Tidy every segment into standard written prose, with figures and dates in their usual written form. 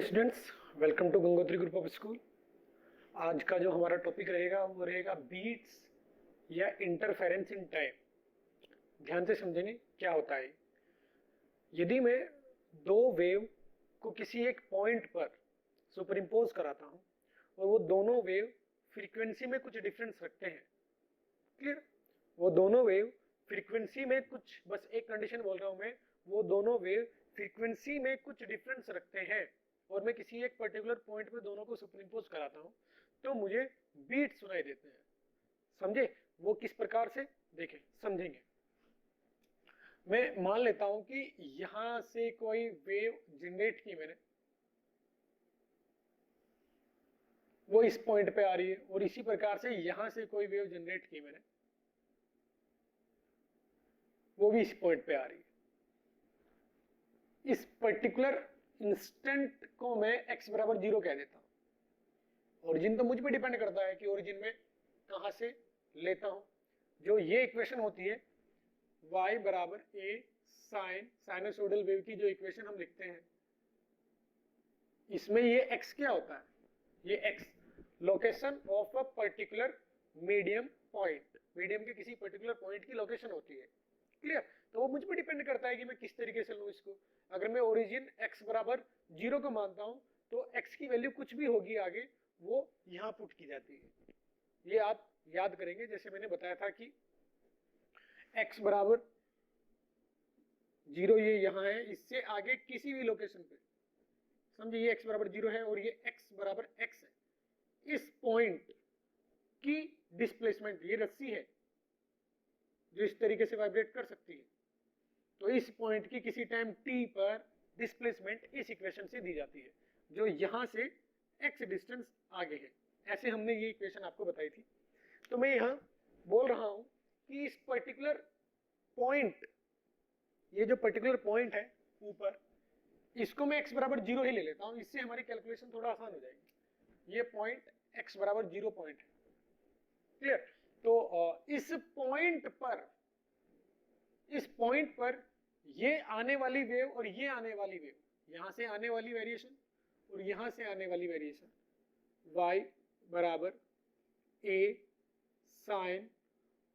Dear students, welcome to Gangotri group of school. आज का जो हमारा टॉपिक रहेगा वो रहेगा बीट्स या इंटरफेरेंस इन टाइम। ध्यान से समझेंगे क्या होता है। यदि मैं दो वेव को किसी एक पॉइंट पर सुपर इम्पोज कराता हूँ और वो दोनों वेव फ्रीक्वेंसी में कुछ डिफरेंस रखते हैं, क्लियर, वो दोनों वेव फ्रीक्वेंसी में कुछ, बस एक कंडीशन बोल रहा हूँ मैं, वो दोनों वेव फ्रीक्वेंसी में कुछ डिफरेंस रखते हैं और मैं किसी एक पर्टिकुलर पॉइंट पे दोनों को सुपरइम्पोज कराता हूँ तो मुझे बीट सुनाई देते हैं। समझे वो किस प्रकार से, देखें समझेंगे। मैं मान लेता हूं कि यहां से कोई वेव जनरेट की मैंने, वो इस पॉइंट पे आ रही है, और इसी प्रकार से यहां से कोई वेव जनरेट की मैंने, वो भी इस पॉइंट पे आ रही है। इस पर्टिकुलर इंस्टेंट को मैं x बराबर 0 कह देता हूं। ओरिजिन तो मुझ पे डिपेंड करता है कि ओरिजिन में कहां से लेता हूं। जो ये इक्वेशन होती है y बराबर a साइन साइनसोइडल वेव की जो इक्वेशन हम लिखते हैं, इसमें ये x क्या होता है, ये x location of a particular medium point, medium के किसी पर्टिकुलर पॉइंट की लोकेशन होती है, क्लियर। तो वो मुझ पर डिपेंड करता है कि मैं किस तरीके से लूं इसको। अगर मैं ओरिजिन x बराबर 0 को मानता हूं तो x की वैल्यू कुछ भी होगी आगे वो यहां पुट की जाती है। ये आप याद करेंगे, जैसे मैंने बताया था कि x बराबर 0 ये यहां है, इससे आगे किसी भी लोकेशन पे समझे ये x बराबर 0 है और ये x बराबर x है। इस पॉइंट की डिस्प्लेसमेंट, ये रस्सी है जो इस तरीके से वाइब्रेट कर सकती है, तो इस पॉइंट की किसी टाइम t पर डिस्प्लेसमेंट इस इक्वेशन से दी जाती है जो यहां से x डिस्टेंस आगे है। ऐसे हमने ये इक्वेशन आपको बताई थी। तो मैं यहां बोल रहा हूं कि इस पर्टिकुलर पॉइंट, ये जो पर्टिकुलर पॉइंट है ऊपर, इसको मैं x बराबर 0 ही ले लेता हूं, इससे हमारी कैलकुलेशन थोड़ा आसान हो जाएगी। ये पॉइंट x बराबर 0 पॉइंट है, क्लियर। तो इस पॉइंट पर ये आने वाली वेव और ये आने वाली वेव, यहां से आने वाली वेरिएशन और यहां से आने वाली वेरिएशन, y बराबर a sign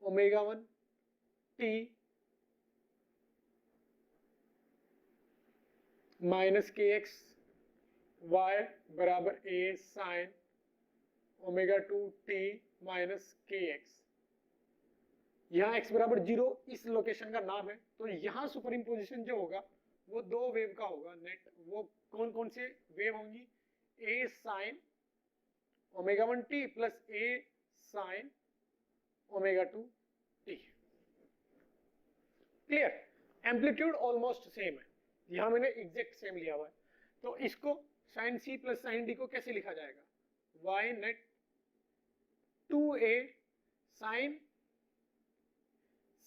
omega 1 t minus के एक्स, वाई बराबर a sine omega 2 t minus के एक्स। यहाँ x बराबर 0 इस लोकेशन का नाम है, तो यहाँ सुपर इम्पोजिशन जो होगा वो दो वेव का होगा नेट। वो कौन कौन से वेव होंगी, a sign omega 1 t plus a sine omega 2 t, clear. Amplitude almost same है, यहाँ मैंने एग्जैक्ट सेम लिया हुआ है। तो इसको sine c plus sine d को कैसे लिखा जाएगा, y net 2a sine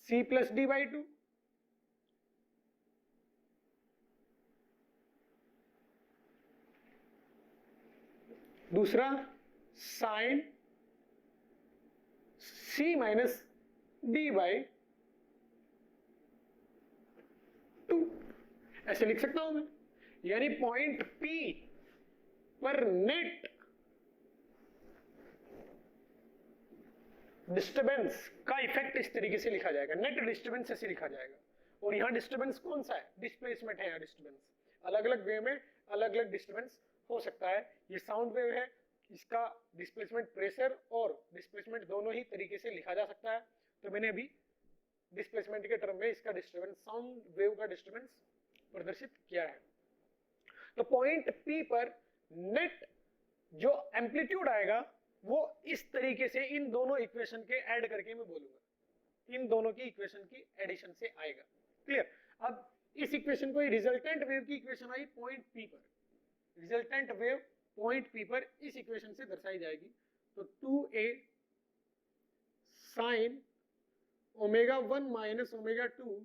c plus D by 2, दूसरा sine c minus D by 2, ऐसे लिख सकता हूं मैं। यानी पॉइंट P पर नेट डिस्टरबेंस का इफेक्ट इस तरीके से लिखा जाएगा, नेट डिस्टरबेंस ऐसे लिखा जाएगा। और यहाँ डिस्टरबेंस कौन सा है, डिस्प्लेसमेंट है। यहाँ डिस्टरबेंस अलग अलग वे में अलग अलग डिस्टरबेंस हो सकता है। ये साउंड वेव है, इसका डिस्प्लेसमेंट प्रेशर और डिस्प्लेसमेंट दोनों ही तरीके से लिखा जा सकता है। तो मैंने अभी डिस्प्लेसमेंट के टर्म में इसका डिस्टरबेंस, साउंड वेव का डिस्टरबेंस प्रदर्शित किया है। तो पॉइंट P पर नेट जो एम्पलीट्यूड आएगा वो इस तरीके से इन दोनों इक्वेशन के ऐड करके मैं बोलूंगा, इन दोनों की इक्वेशन की एडिशन से आएगा, क्लियर। अब इस इक्वेशन को, रिजल्टेंट वेव की इक्वेशन आई पॉइंट P पर, रिजल्टेंट वेव पॉइंट P पर इस इक्वेशन से दर्शाई जाएगी। तो 2a sine omega 1 minus omega 2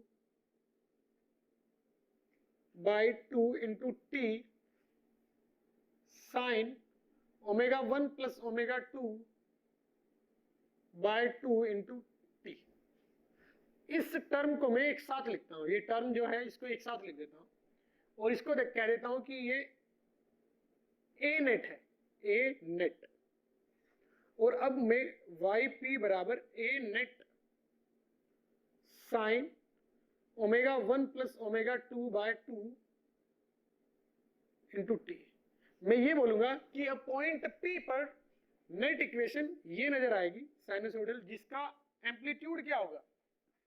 by 2 into T sine omega 1 plus omega 2 by 2 into T. इस टर्म को मैं एक साथ लिखता हूं, ये टर्म जो है इसको एक साथ लिख देता हूं और इसको कह देता हूं कि ये ए नेट है, ए नेट, और अब मैं वाई पी बराबर A net sine omega 1 plus omega 2 by 2 into T. मैं ये बोलूंगा कि अब पॉइंट पी पर नेट इक्वेशन ये नजर आएगी साइनसोइडल, जिसका एम्पलीट्यूड क्या होगा,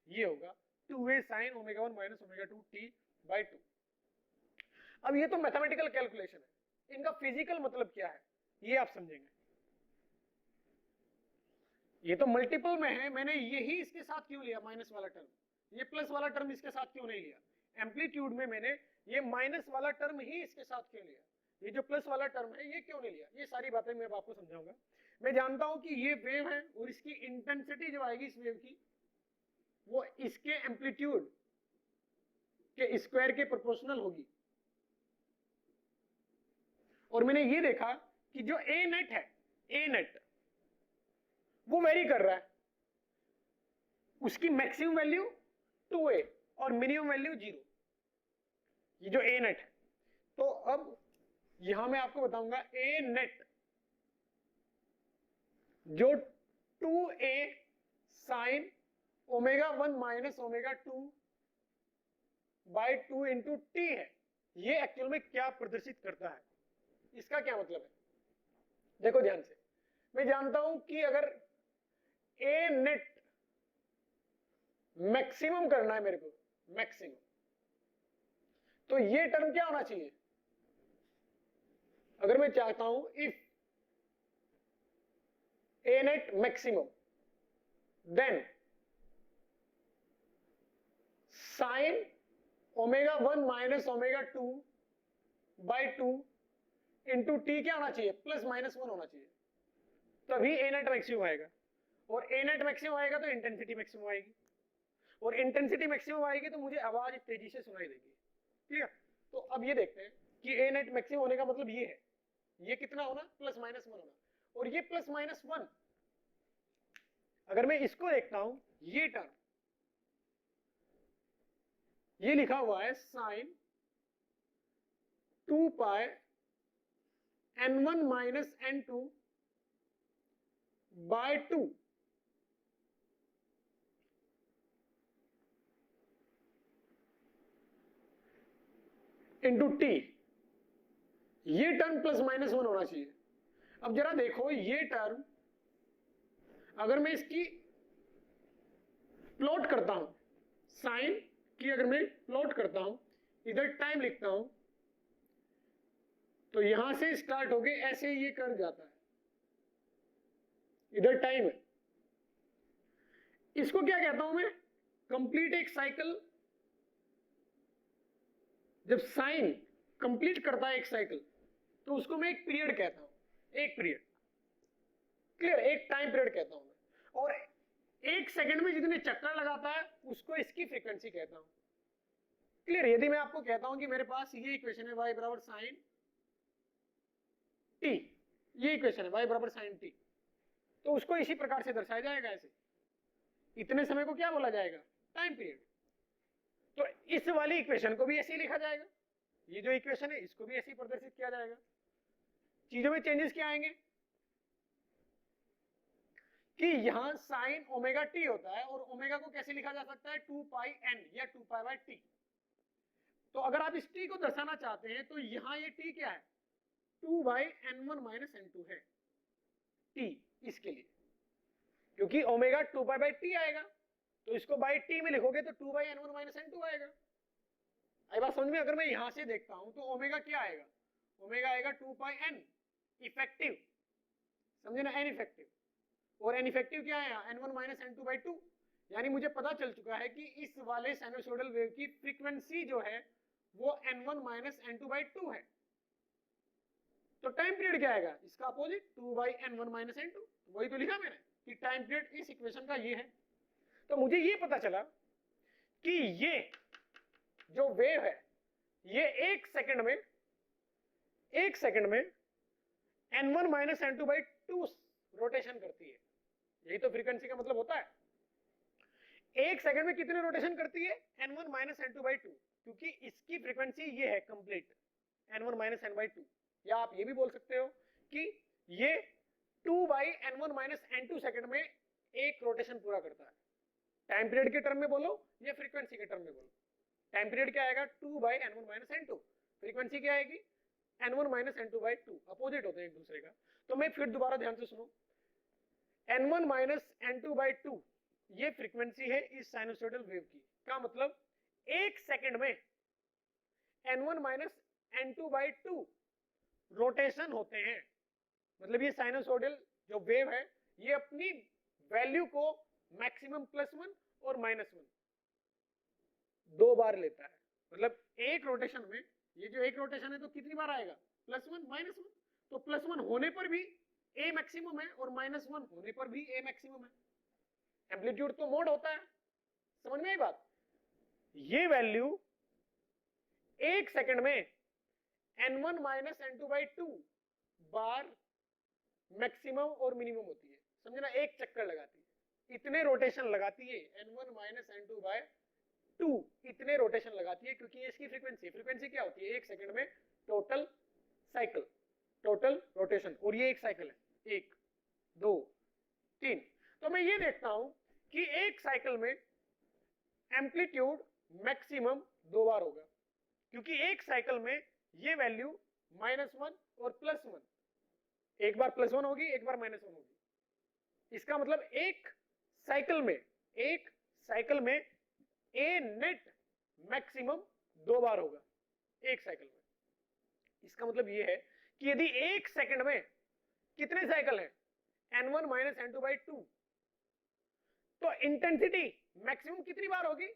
ये होगा 2a sine omega 1 minus omega 2 T by 2। अब ये तो मैथमेटिकल कैलकुलेशन है, इनका फिजिकल मतलब क्या है ये आप समझेंगे। ये तो मल्टीपल में है, मैंने यही इसके साथ क्यों लिया माइनस वाला टर्म, ये प्लस वाला टर्म इसके साथ क्यों नहीं लिया, एम्पलीट्यूड में मैंने ये माइनस वाला टर्म ही इसके साथ क्यों लिया, ये जो प्लस वाला टर्म है ये क्यों नहीं लिया, ये सारी बातें मैं आपको समझाऊंगा। मैं जानता हूं कि ये वेव है और इसकी इंटेंसिटी जो आएगी इस वेव की वो इसके एम्पलीट्यूड के स्क्वायर के प्रोपोर्शनल होगी, और मैंने ये देखा कि जो ए नेट है, ए नेट वो वेरी कर रहा है, उसकी मैक्सिमम वैल्यू 2a और मिनिमम वैल्यू 0, ये जो ए नेट है। तो अब यहां मैं आपको बताऊंगा ए नेट जो 2a sine omega 1 minus omega 2 by 2 into T है, ये एक्चुअल में क्या प्रदर्शित करता है, इसका क्या मतलब है। देखो ध्यान से, मैं जानता हूं कि अगर ए नेट मैक्सिमम करना है मेरे को, मैक्सिमम, तो ये टर्म क्या होना चाहिए, अगर मैं चाहता हूं if A net maximum then sine omega 1 minus omega 2 by 2 into T क्या होना चाहिए, प्लस माइनस 1 होना चाहिए, तभी ए नेट मैक्सिमम आएगा, और ए नेट मैक्सिमम आएगा तो इंटेंसिटी मैक्सिमम आएगी, और इंटेंसिटी मैक्सिमम आएगी तो मुझे आवाज तेजी से सुनाई देगी, ठीक है। तो अब ये देखते हैं कि ए नेट मैक्सिमम होने का मतलब ये है, ये कितना होना, प्लस माइनस 1 होना, और ये प्लस माइनस 1, अगर मैं इसको देखता हूं, ये टर्म ये लिखा हुआ है sine 2 pi n1 minus n2 by 2 into T, ये टर्म प्लस माइनस 1 होना चाहिए। अब जरा देखो ये टर्म अगर मैं इसकी प्लॉट करता हूं, साइन की अगर मैं प्लॉट करता हूं, इधर टाइम लिखता हूं, तो यहां से स्टार्ट होके ऐसे ये कर जाता है, इधर टाइम है, इसको क्या कहता हूं मैं, कंप्लीट एक साइकिल। जब साइन कंप्लीट करता है एक साइकिल तो उसको मैं एक पीरियड कहता हूं, एक पीरियड, क्लियर, एक टाइम पीरियड कहता हूं मैं, और एक सेकंड में जितने चक्कर लगाता है उसको इसकी फ्रीक्वेंसी कहता हूं, क्लियर। यदि मैं आपको कहता हूं कि मेरे पास ये इक्वेशन है y बराबर साइन t, ये इक्वेशन है y बराबर साइन t, तो उसको इसी प्रकार से दर्शाया जाएगा, ऐसे इतने समय को क्या बोला जाएगा, टाइम पीरियड। तो इस वाली इक्वेशन को भी ऐसे ही लिखा जाएगा, ये जो इक्वेशन है इसको भी ऐसे ही प्रदर्शित किया जाएगा। चीजों में चेंजेस क्या आएंगे कि यहां साइन ओमेगा टी होता है, और ओमेगा को कैसे लिखा जा सकता है, 2 पाई n या 2 पाई बाय टी। तो अगर आप इस टी को दर्शाना चाहते हैं तो यहां ये टी क्या है, 2 बाई n1 माइनस n2 है टी, इसके लिए, क्योंकि ओमेगा 2 पाई बाय टी आएगा, तो इसको बाई टी में लिखोगे तो 2 बाई n1 माइनस n2 आएगा। आई बात समझ में। अगर मैं यहां से देखता हूं तो ओमेगा क्या आएगा, ओमेगा आएगा 2 पाई n इफेक्टिव, समझे ना, n इफेक्टिव, और n इफेक्टिव क्या है n1 माइनस n2 बाई 2, यानी मुझे पता चल चुका है कि इस वाले साइनसोइडल वेव की फ्रीक्वेंसी जो है वो n1 माइनस n2 बाई 2 है। तो टाइम पीरियड क्या आएगा, इसका opposite 2 by n1 minus n2, वही तो लिखा मैंने कि टाइम पीरियड इस इक्वेशन का ये है। तो मुझे ये पता चला कि ये जो वेव है ये एक सेकंड में n1 minus n2 by 2 rotation करती है, यही तो फ्रीक्वेंसी का मतलब होता है। एक सेकंड में कितने रोटेशन करती है, n1 माइनस n2 बाई 2, क्योंकि इसकी फ्रीक्वेंसी ये है complete n1 minus n by 2, या आप ये भी बोल सकते हो कि ये 2/n1 माइनस n2 सेकंड में एक रोटेशन पूरा करता है। टाइम पीरियड के टर्म में बोलो या फ्रीक्वेंसी के टर्म में बोलो, टाइम पीरियड क्या आएगा 2/n1 माइनस n2, फ्रीक्वेंसी क्या आएगी n1 माइनस n2/2, अपोजिट होते हैं एक दूसरे का। तो मैं फिर दोबारा ध्यान से सुनो, n1 माइनस n2/2 ये फ्रीक्वेंसी है इस साइनोसॉइडल वेव की, का मतलब एक सेकंड में n1 माइनस n2/2 रोटेशन होते हैं। मतलब ये साइनोसॉइडल जो वेव है ये अपनी वैल्यू को मैक्सिमम +1 और -1 दो बार लेता है। मतलब एक रोटेशन में, ये जो एक रोटेशन है तो कितनी बार आएगा +1 -1, तो +1 होने पर भी a मैक्सिमम है और -1 होने पर भी a मैक्सिमम है। एम्पलीट्यूड तो मोड होता है, समझ में आई बात। ये वैल्यू एक सेकंड में n1 माइनस n2/2 बार मैक्सिमम और मिनिमम होती है, समझे ना, एक चक्कर लगाती है, इतने रोटेशन लगाती है n1 माइनस n2/2 इतने रोटेशन लगाती है, क्योंकि ये इसकी फ्रीक्वेंसी, फ्रीक्वेंसी क्या होती है एक सेकंड में टोटल साइकिल, टोटल रोटेशन, और ये एक साइकिल है 1 2 3। तो मैं ये देखता हूं कि एक साइकिल में एम्पलीट्यूड मैक्सिमम 2 बार होगा, क्योंकि एक साइकिल में ये वैल्यू -1 और +1, एक बार +1 होगी एक बार -1 होगी। इसका मतलब एक साइकिल में ए नेट मैक्सिमम 2 बार होगा एक साइकिल में। इसका मतलब ये है कि यदि एक सेकंड में कितने साइकिल हैं n1 माइनस n2/2, तो इंटेंसिटी मैक्सिमम कितनी बार होगी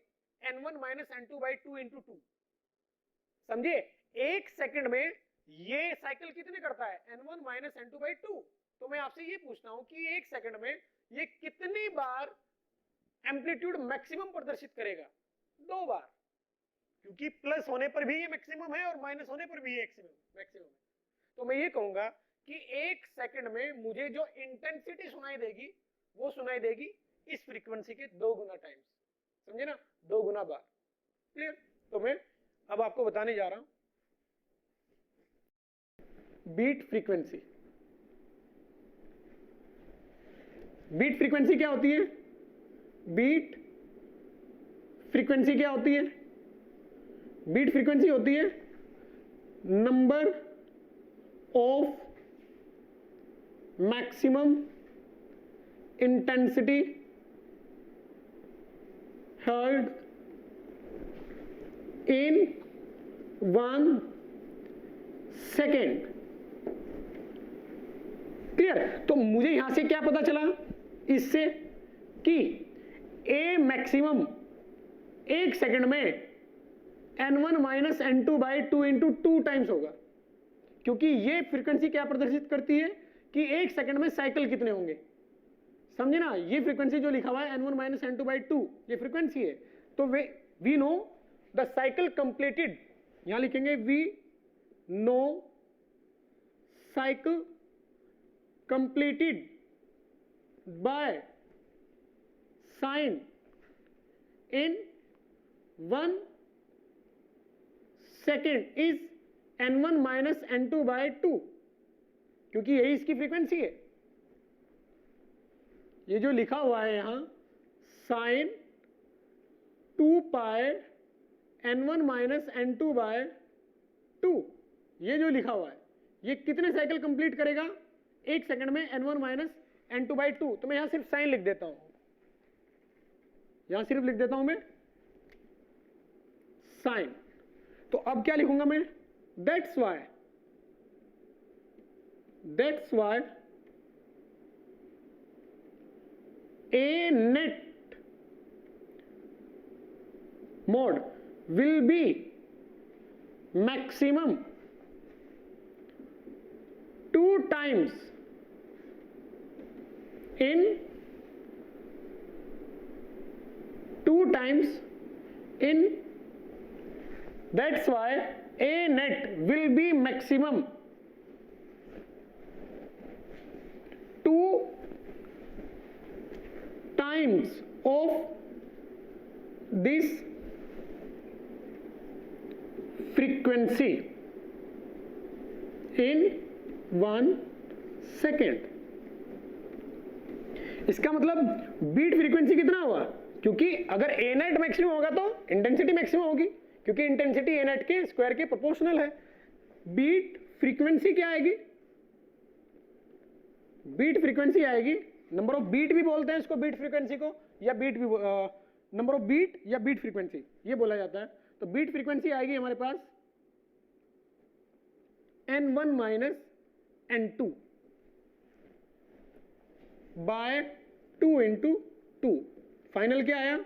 n1 माइनस n2/2 इंटू 2। समझिए, एक सेकंड में ये साइकिल कितने करता है n1 माइनस n2/2। तो मैं आपसे ये पूछता हूं कि एक सेकंड में ये कितनी बार एम्पलीट्यूड मैक्सिमम प्रदर्शित करेगा, 2 बार, क्योंकि प्लस होने पर भी ये मैक्सिमम है और माइनस होने पर भी ये मैक्सिमम है। तो मैं ये कहूंगा कि एक सेकंड में मुझे जो इंटेंसिटी सुनाई देगी वो सुनाई देगी इस फ्रीक्वेंसी के 2 गुना टाइम्स, समझे ना, 2 गुना बार। क्लियर। तो मैं अब आपको बताने जा रहा हूं बीट फ्रीक्वेंसी। बीट फ्रीक्वेंसी क्या होती है? बीट फ्रीक्वेंसी क्या होती है? बीट फ्रीक्वेंसी होती है number of maximum intensity heard in 1 second. Clear. तो मुझे यहां से क्या पता चला इससे कि ए मैक्सिमम एक सेकंड में n1 minus n2/2 into 2 times होगा, क्योंकि ये फ्रीक्वेंसी क्या प्रदर्शित करती है कि एक सेकंड में साइकिल कितने होंगे, समझे ना। ये फ्रीक्वेंसी जो लिखा हुआ है n1 माइनस n2/2 ये फ्रीक्वेंसी है। तो we know the cycle completed, यहां लिखेंगे we know cycle completed by sine in 1 second is n1 minus n2/2, क्योंकि यही इसकी फ्रीक्वेंसी है। ये जो लिखा हुआ है यहां साइन 2π n1 माइनस n2/2, ये जो लिखा हुआ है ये कितने साइकिल कंप्लीट करेगा एक सेकंड में n1 माइनस n2/2। तो मैं यहां सिर्फ साइन लिख देता हूं, यहां सिर्फ लिख देता हूं मैं साइन। तो अब क्या लिखूंगा मैं? That's why A net mode will be maximum 2 times in 2 times in, that's why a net will be maximum 2 times of this frequency। In 1 second. इसका मतलब बीट फ्रीक्वेंसी कितना हुआ, क्योंकि अगर ए नेट मैक्सिमम होगा तो इंटेंसिटी मैक्सिमम होगी, क्योंकि इंटेंसिटी ए नेट के स्क्वायर के प्रोपोर्शनल है। बीट फ्रीक्वेंसी क्या आएगी, बीट फ्रीक्वेंसी आएगी, नंबर ऑफ बीट भी बोलते हैं इसको, बीट फ्रीक्वेंसी को, या बीट भी नंबर ऑफ बीट या बीट फ्रीक्वेंसी ये बोला जाता है। तो बीट फ्रीक्वेंसी आएगी हमारे पास n1 minus n2 by 2 into 2, final क्या आया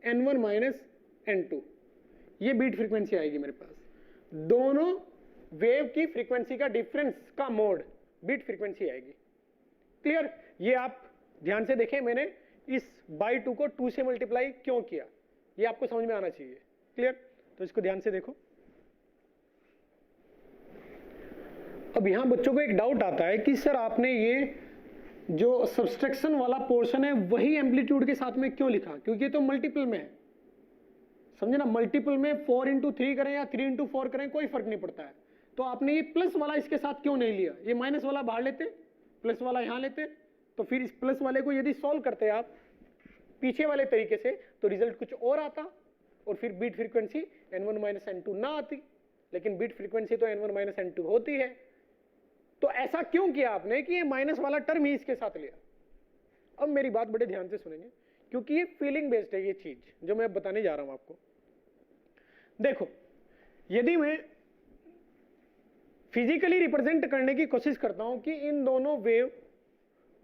n1 माइनस n2, ये बीट फ्रीक्वेंसी आएगी मेरे पास। दोनों वेव की फ्रीक्वेंसी का डिफरेंस का मोड बीट फ्रीक्वेंसी आएगी। क्लियर? ये आप ध्यान से देखें, मैंने इस बाई 2 को 2 से मल्टीप्लाई क्यों किया, ये आपको समझ में आना चाहिए। क्लियर? तो इसको ध्यान से देखो। अब यहां बच्चों को एक डाउट आता है कि सर आपने ये जो सब्सट्रैक्शन वाला पोर्शन है वही एम्पलीट्यूड के साथ में क्यों लिखा, क्योंकि ये तो मल्टीपल में है, समझे ना। मल्टीपल में 4 इंटू 3 करें या 3 इंटू 4 करें कोई फर्क नहीं पड़ता है। तो आपने ये प्लस वाला इसके साथ क्यों नहीं लिया, ये माइनस वाला बाहर लेते, प्लस वाला यहां लेते, तो फिर इस प्लस वाले को यदि सॉल्व करते आप पीछे वाले तरीके से तो रिजल्ट कुछ और आता, और फिर beat frequency n1 minus n2 ना आती, लेकिन बीट फ्रीक्वेंसी तो n1 माइनस n2 होती है। तो ऐसा क्यों किया आपने कि ये माइनस वाला टर्म ही इसके साथ लिया। अब मेरी बात बड़े ध्यान से सुनेंगे, क्योंकि ये फीलिंग बेस्ड है, ये चीज जो मैं बताने जा रहा हूं आपको। देखो, यदि मैं फिजिकली रिप्रेजेंट करने की कोशिश करता हूं कि इन दोनों वेव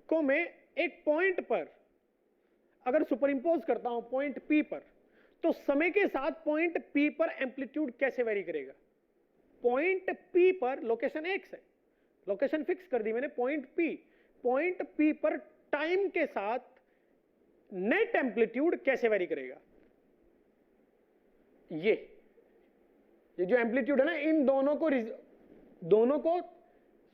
को मैं एक पॉइंट पर अगर सुपर इंपोज करता हूं पॉइंट P पर, तो समय के साथ पॉइंट P पर एम्पलीट्यूड कैसे वेरी करेगा। पॉइंट P पर लोकेशन X है, लोकेशन फिक्स कर दी मैंने, पॉइंट P पर टाइम के साथ नेट एम्पलीट्यूड कैसे वेरी करेगा। ये जो एम्पलीट्यूड है ना, इन दोनों को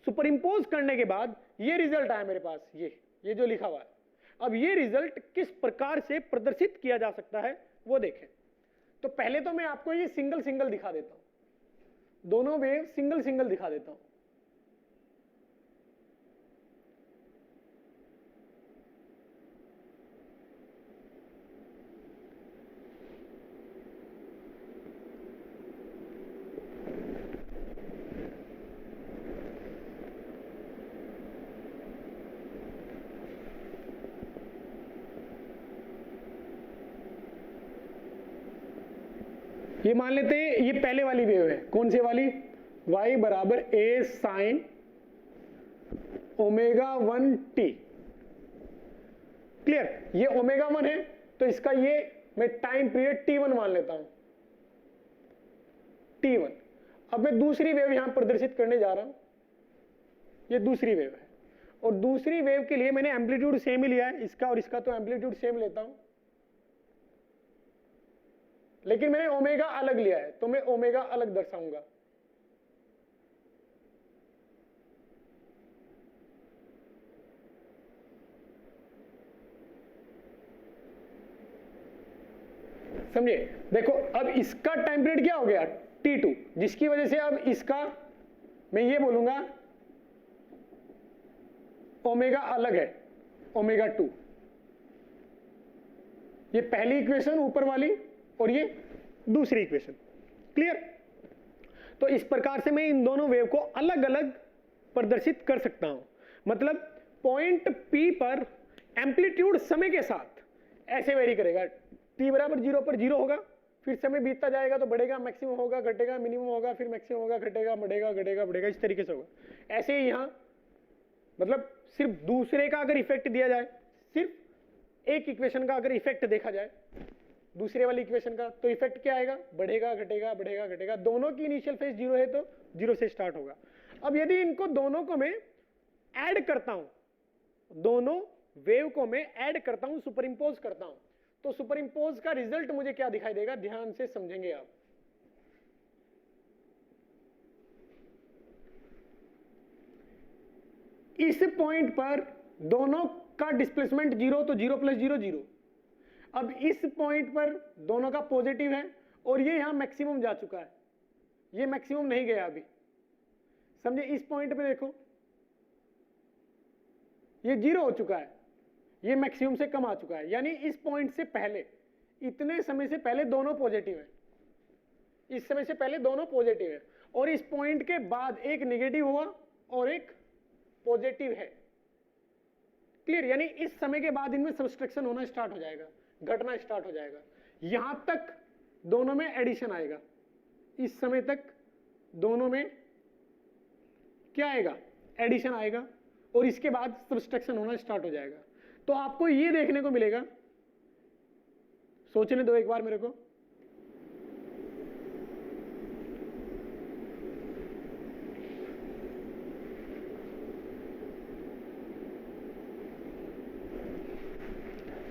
सुपर इंपोज करने के बाद ये रिजल्ट आया मेरे पास, ये जो लिखा हुआ है। अब ये रिजल्ट किस प्रकार से प्रदर्शित किया जा सकता है वो देखें। तो पहले तो मैं आपको ये सिंगल सिंगल दिखा देता हूं, दोनों वेव सिंगल सिंगल दिखा देता हूं। ये मान लेते हैं ये पहले वाली वेव है, कौन सी वाली, y बराबर a साइन ω1t। क्लियर? ये ω1 है, तो इसका ये मैं टाइम पीरियड t1 मान लेता हूं, t1। अब मैं दूसरी वेव यहां प्रदर्शित करने जा रहा हूं, ये दूसरी वेव है, और दूसरी वेव के लिए मैंने एम्पलीट्यूड सेम ही लिया है, इसका और इसका तो एम्पलीट्यूड सेम लेता हूं, लेकिन मैंने ओमेगा अलग लिया है, तो मैं ओमेगा अलग दर्शाऊंगा। समझे? देखो, अब इसका टाइम पीरियड क्या हो गया t2, जिसकी वजह से अब इसका मैं ये बोलूंगा ओमेगा अलग है, ओमेगा 2। ये पहली इक्वेशन ऊपर वाली और ये दूसरी इक्वेशन। क्लियर? तो इस प्रकार से मैं इन दोनों वेव को अलग अलग प्रदर्शित कर सकता हूं। मतलब पॉइंट P पर एम्पलीट्यूड समय के साथ ऐसे वेरी करेगा, t बराबर 0 पर 0 होगा, फिर समय बीतता जाएगा तो बढ़ेगा, मैक्सिमम होगा, घटेगा, मिनिमम होगा, फिर मैक्सिमम होगा, घटेगा, बढ़ेगा, घटेगा, बढ़ेगा, इस तरीके से होगा। ऐसे ही यहां मतलब सिर्फ दूसरे का अगर इफेक्ट दिया जाए, सिर्फ एक इक्वेशन का अगर इफेक्ट देखा जाए दूसरे वाली इक्वेशन का, तो इफेक्ट क्या आएगा, बढ़ेगा, घटेगा, बढ़ेगा, घटेगा। दोनों की इनिशियल फेज 0 है तो 0 से स्टार्ट होगा। अब यदि इनको दोनों को मैं ऐड करता हूं, दोनों वेव को मैं ऐड करता हूं, सुपर इंपोज करता हूं, तो सुपर इंपोज का रिजल्ट मुझे क्या दिखाई देगा, ध्यान से समझेंगे आप। इस पॉइंट पर दोनों का डिस्प्लेसमेंट 0, तो 0 + 0 0। अब इस पॉइंट पर दोनों का पॉजिटिव है और ये यहां मैक्सिमम जा चुका है, ये मैक्सिमम नहीं गया अभी। समझे? इस पॉइंट पे देखो ये 0 हो चुका है, ये मैक्सिमम से कम आ चुका है, यानी इस पॉइंट से पहले, इतने समय से पहले दोनों पॉजिटिव है, इस समय से पहले दोनों पॉजिटिव है, और इस पॉइंट के बाद एक नेगेटिव हुआ और एक पॉजिटिव है। क्लियर? यानी इस समय के बाद इनमें सब्सट्रैक्शन होना स्टार्ट हो जाएगा, घटना स्टार्ट हो जाएगा। यहां तक दोनों में एडिशन आएगा, इस समय तक दोनों में क्या आएगा? एडिशन आएगा, और इसके बाद सब्सट्रैक्शन होना स्टार्ट हो जाएगा। तो आपको ये देखने को मिलेगा, सोचने दो एक बार मेरे को,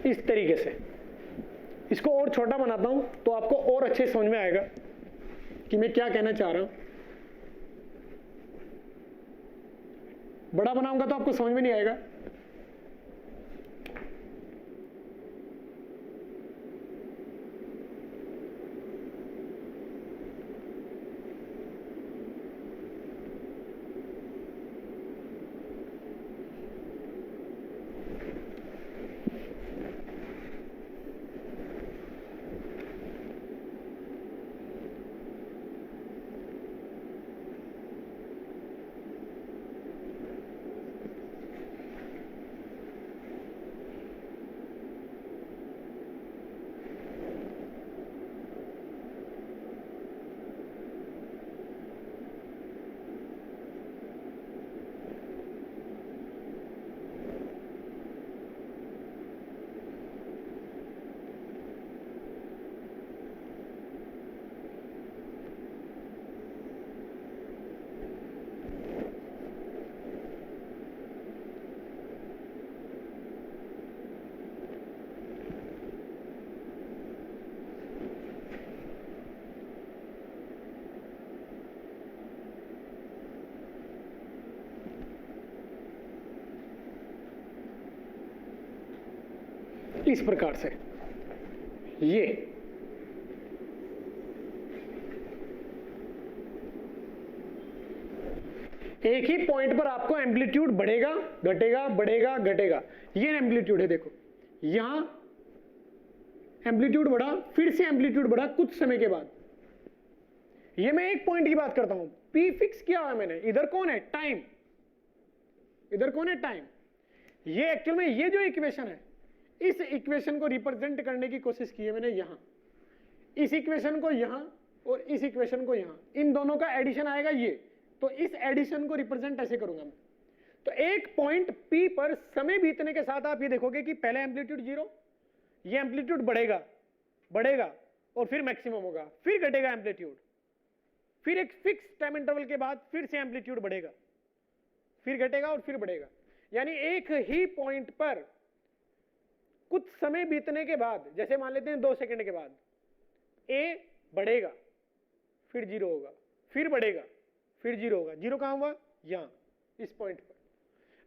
इस तरीके से। इसको और छोटा बनाता हूं तो आपको और अच्छे समझ में आएगा कि मैं क्या कहना चाह रहा हूं। बड़ा बनाऊंगा तो आपको समझ में नहीं आएगा। इस प्रकार से ये एक ही पॉइंट पर आपको एम्पलीट्यूड बढ़ेगा घटेगा बढ़ेगा घटेगा, ये एम्पलीट्यूड है। देखो यहां एम्पलीट्यूड बढ़ा, फिर से एम्पलीट्यूड बढ़ा कुछ समय के बाद। ये मैं एक पॉइंट की बात करता हूं, पी फिक्स किया हुआ मैंने। इधर कौन है? टाइम। इधर कौन है? टाइम। ये एक्चुअल में ये जो इक्वेशन है, इस इक्वेशन को रिप्रेजेंट करने की कोशिश की है मैंने यहां, इस इक्वेशन को यहां और इस इक्वेशन को यहां, इन दोनों का एडिशन आएगा ये, तो इस एडिशन को रिप्रेजेंट ऐसे करूंगा मैं। तो एक पॉइंट P पर समय बीतने के साथ आप ये देखोगे कि पहले एम्पलीट्यूड 0, ये एम्पलीट्यूड बढ़ेगा बढ़ेगा और फिर मैक्सिमम होगा, फिर घटेगा एम्पलीट्यूड, फिर एक फिक्स टाइम इंटरवल के बाद फिर से एम्पलीट्यूड बढ़ेगा, फिर घटेगा और फिर बढ़ेगा। यानी एक ही पॉइंट पर कुछ समय बीतने के बाद, जैसे मान लेते हैं 2 सेकंड के बाद, A बढ़ेगा फिर 0 होगा, फिर बढ़ेगा फिर 0 होगा। 0 कहां हुआ? यहां, इस पॉइंट पर।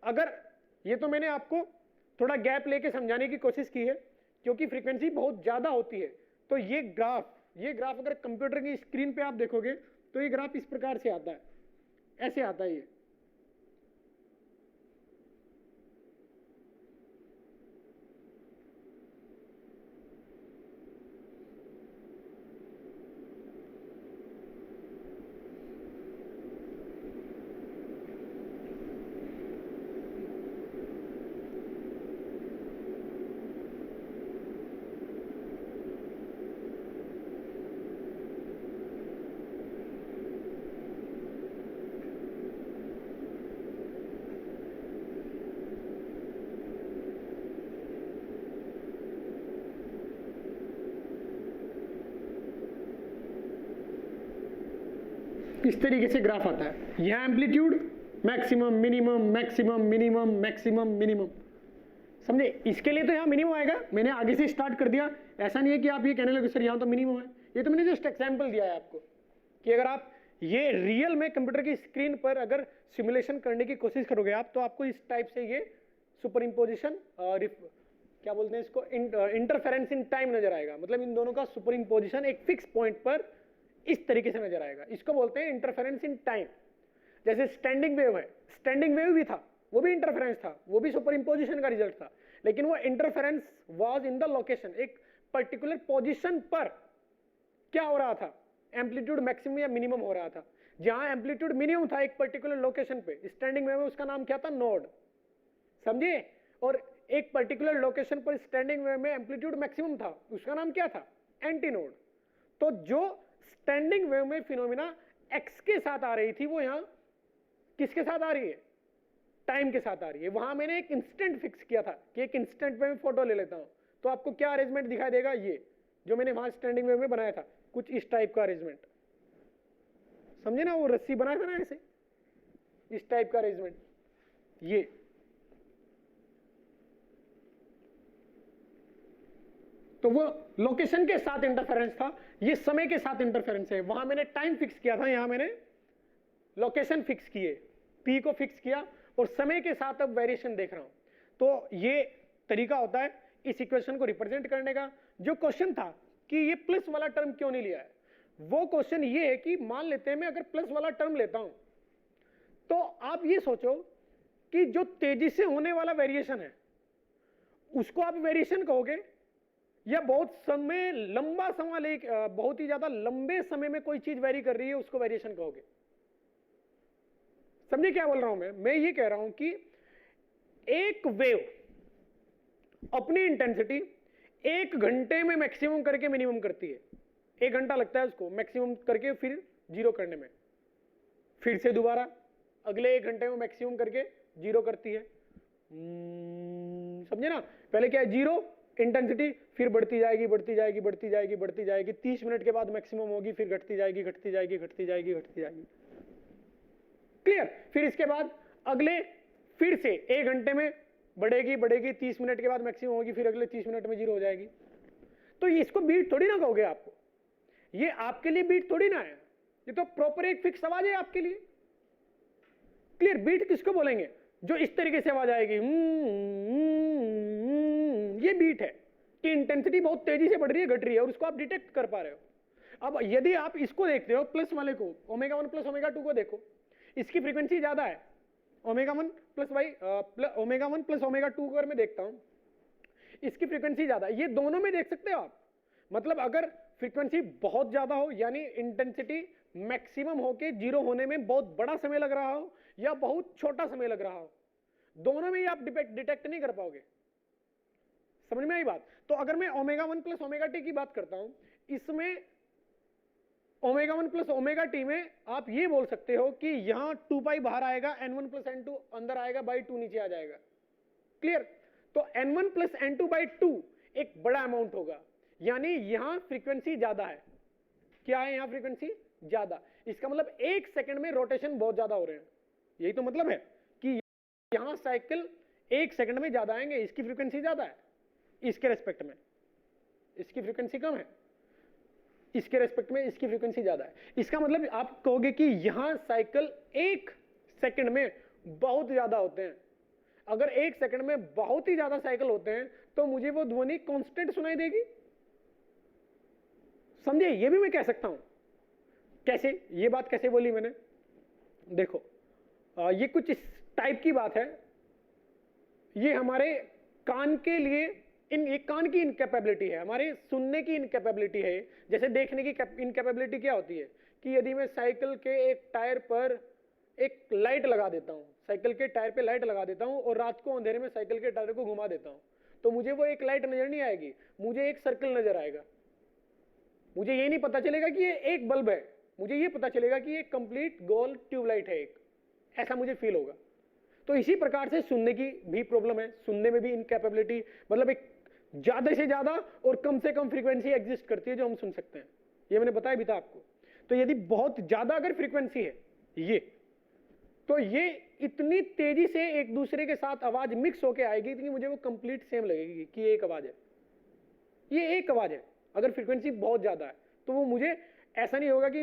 अगर ये तो मैंने आपको थोड़ा गैप लेके समझाने की कोशिश की है, क्योंकि फ्रीक्वेंसी बहुत ज्यादा होती है। तो ये ग्राफ अगर कंप्यूटर की स्क्रीन पे आप देखोगे तो ये ग्राफ इस प्रकार से आता है, ऐसे आता है ये। इस तरीके से ग्राफ आता है। यहां amplitude maximum minimum maximum minimum maximum minimum, समझे? इसके लिए तो यहां मिनिमम आएगा, मैंने आगे से स्टार्ट कर दिया। ऐसा नहीं है कि आप ये कहने लगे सर यहां तो मिनिमम है, ये तो मैंने जस्ट एग्जांपल दिया है आपको कि अगर आप ये रियल में कंप्यूटर की स्क्रीन पर अगर सिमुलेशन करने की कोशिश करोगे आप, तो आपको इस टाइप से ये सुपर इम्पोजिशन, क्या बोलते हैं इसको, इंटरफेरेंस इन टाइम नजर आएगा। मतलब इन दोनों का सुपर इम्पोजिशन एक फिक्स पॉइंट पर इस तरीके से नजर आएगा, इसको बोलते हैं इंटरफेरेंस इन टाइम। जैसे स्टैंडिंग वेव है, स्टैंडिंग वेव भी था, वो भी इंटरफेरेंस था, वो भी सुपर इंपोजिशन का रिजल्ट था, लेकिन वो interference was in the location, एक पर्टिकुलर पोजीशन पर क्या हो रहा था, एम्पलीट्यूड मैक्सिमम या मिनिमम हो रहा था। जहां एम्पलीट्यूड मिनिमम था एक पर्टिकुलर लोकेशन पे, स्टैंडिंग वेव में उसका नाम क्या था, नोड, समझे। और एक पर्टिकुलर लोकेशन पर स्टैंडिंग वेव में एम्पलीट्यूड मैक्सिमम था, उसका नाम क्या था, एंटी नोड। तो जो स्टैंडिंग वेव में फिनोमिना एक्स के साथ आ रही थी, वो यहां किसके साथ आ रही है, टाइम के साथ आ रही है। वहां मैंने एक इंस्टेंट फिक्स किया था कि एक इंस्टेंट पे मैं फोटो ले लेता हूं, तो आपको क्या अरेंजमेंट दिखाई देगा, ये जो मैंने वहां स्टैंडिंग वेव में बनाया था, कुछ इस टाइप का अरेंजमेंट, समझे ना, वो रस्सी बनाया था ना ऐसे, इस टाइप का अरेंजमेंट, ये तो वो लोकेशन के साथ इंटरफेरेंस था, ये समय के साथ इंटरफेरेंस है। वहां मैंने टाइम फिक्स किया था, यहां मैंने लोकेशन फिक्स किए, पी को फिक्स किया और समय के साथ अब वेरिएशन देख रहा हूं। तो ये तरीका होता है इस इक्वेशन को रिप्रेजेंट करने का। जो क्वेश्चन था कि ये प्लस वाला टर्म क्यों नहीं लिया है, वो क्वेश्चन ये है कि मान लेते हैं मैं अगर प्लस वाला टर्म लेता हूं, तो आप ये सोचो कि जो तेजी से होने वाला वेरिएशन है उसको आप वेरिएशन कहोगे, या बहुत समय लंबा समय ले, बहुत ही ज्यादा लंबे समय में कोई चीज वेरी कर रही है उसको वेरिएशन कहोगे। समझे क्या बोल रहा हूं मैं ये कह रहा हूं कि एक वेव अपनी इंटेंसिटी 1 घंटे में मैक्सिमम करके मिनिमम करती है, 1 घंटा लगता है उसको मैक्सिमम करके फिर जीरो करने में, फिर से दोबारा अगले 1 घंटे में मैक्सिमम करके जीरो करती है। समझे ना, पहले क्या है, जीरो इंटेंसिटी, फिर बढ़ती जाएगी बढ़ती जाएगी बढ़ती जाएगी बढ़ती जाएगी, 30 मिनट के बाद मैक्सिमम होगी, फिर घटती जाएगी घटती जाएगी घटती जाएगी घटती जाएगी, क्लियर। फिर इसके बाद अगले फिर से 1 घंटे में बढ़ेगी बढ़ेगी, 30 मिनट के बाद मैक्सिमम होगी, फिर अगले 30 मिनट में जीरो हो जाएगी। तो इसको बीट थोड़ी ना कहोगे आपको, ये आपके लिए बीट थोड़ी ना है, ये तो प्रॉपर एक फिक्स आवाज है आपके लिए, क्लियर। बीट किसको बोलेंगे, जो इस तरीके से आवाज आएगी, ये बीट है कि इंटेंसिटी बहुत तेजी से बढ़ रही है घट रही है और उसको आप डिटेक्ट कर पा रहे हो। अब यदि आप इसको देखते हो प्लस वाले को, ओमेगा 1 प्लस ओमेगा 2 को देखो, इसकी फ्रीक्वेंसी ज्यादा है, omega 1 plus omega 1 plus omega 2 अगर मैं देखता हूं, इसकी फ्रीक्वेंसी ज्यादा है। ये दोनों में देख सकते हो आप, मतलब अगर फ्रीक्वेंसी बहुत ज्यादा हो यानी इंटेंसिटी मैक्सिमम होके जीरो होने में बहुत बड़ा समय लग रहा हो या बहुत छोटा समय लग रहा हो, दोनों में ही आप डिटेक्ट नहीं कर पाओगे। समझ में आई बात। तो अगर मैं ओमेगा 1 प्लस ओमेगा टी की बात करता हूं, इसमें ओमेगा 1 प्लस ओमेगा टी में आप ये बोल सकते हो कि यहां 2 पाई बाहर आएगा, n1 प्लस n2 अंदर आएगा, बाई 2 नीचे आ जाएगा, क्लियर। तो n1 प्लस n2 बाई 2 एक बड़ा अमाउंट होगा, यानी यहां फ्रीक्वेंसी ज्यादा है। क्या है यहां फ्रीक्वेंसी ज्यादा, इसका मतलब 1 सेकंड में रोटेशन बहुत ज्यादा हो रहे हैं, यही तो मतलब है कि यहां साइकिल 1 सेकंड में ज्यादा आएंगे, इसकी फ्रीक्वेंसी ज्यादा है, इसके रेस्पेक्ट में इसकी फ्रीक्वेंसी कम है, इसके रेस्पेक्ट में इसकी फ्रीक्वेंसी ज्यादा है। इसका मतलब आप कहोगे कि यहां साइकिल 1 सेकंड में बहुत ज्यादा होते हैं। अगर 1 सेकंड में बहुत ही ज्यादा साइकिल होते हैं तो मुझे वो ध्वनि कांस्टेंट सुनाई देगी, समझे। ये भी मैं कह सकता हूं, कैसे, ये बात कैसे बोली मैंने, देखो ये कुछ इस टाइप की बात है, ये हमारे कान के लिए ये कान की इनकैपेबिलिटी है, हमारे सुनने की इनकैपेबिलिटी है। जैसे देखने की इनकैपेबिलिटी क्या होती है कि यदि मैं साइकिल के एक टायर पर एक लाइट लगा देता हूं, साइकिल के टायर पे लाइट लगा देता हूं और रात को अंधेरे में साइकिल के टायर को घुमा देता हूं, तो मुझे वो एक लाइट नजर नहीं आएगी, मुझे एक सर्कल नजर आएगा। मुझे ये नहीं पता चलेगा कि ये एक बल्ब है, मुझे ये पता चलेगा कि ये कंप्लीट गोल ट्यूबलाइट है एक, ऐसा मुझे फील होगा। तो इसी प्रकार से सुनने की भी प्रॉब्लम है, सुनने में भी इनकैपेबिलिटी, मतलब एक ज्यादा से ज्यादा और कम से कम फ्रीक्वेंसी एग्जिस्ट करती है जो हम सुन सकते हैं, ये मैंने बताया भी था आपको। तो यदि बहुत ज्यादा अगर फ्रीक्वेंसी है ये, तो ये इतनी तेजी से एक दूसरे के साथ आवाज मिक्स होके आएगी कि मुझे वो कंप्लीट सेम लगेगी कि ये एक आवाज है, ये एक आवाज है। अगर फ्रीक्वेंसी बहुत ज्यादा है तो वो मुझे ऐसा नहीं होगा कि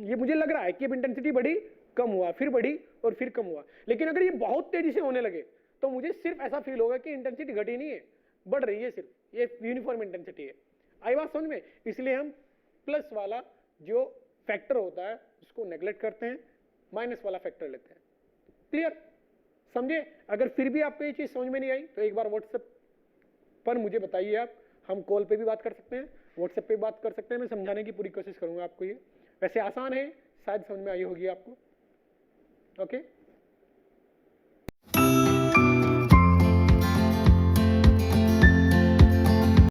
ये मुझे लग रहा है कि अब इंटेंसिटी बढ़ी कम हुआ फिर बढ़ी और फिर कम हुआ, लेकिन अगर ये बहुत तेजी से होने लगे तो मुझे सिर्फ ऐसा फील होगा कि इंटेंसिटी घटी नहीं है, बढ़ रही है, सिर्फ ये यूनिफॉर्म इंटेंसिटी है। आई बात समझ में। इसलिए हम प्लस वाला जो फैक्टर होता है उसको नेग्लेक्ट करते हैं, माइनस वाला फैक्टर लेते हैं। क्लियर, समझे? अगर फिर भी आपको ये चीज समझ में नहीं आई तो एक बार व्हाट्सएप पर मुझे बताइए आप, हम कॉल पे भी बात कर सकते हैं, व्हाट्सएप पे बात कर सकते हैं, मैं समझाने की पूरी कोशिश करूंगा आपको। ये वैसे आसान है, शायद समझ में आई होगी आपको। ओके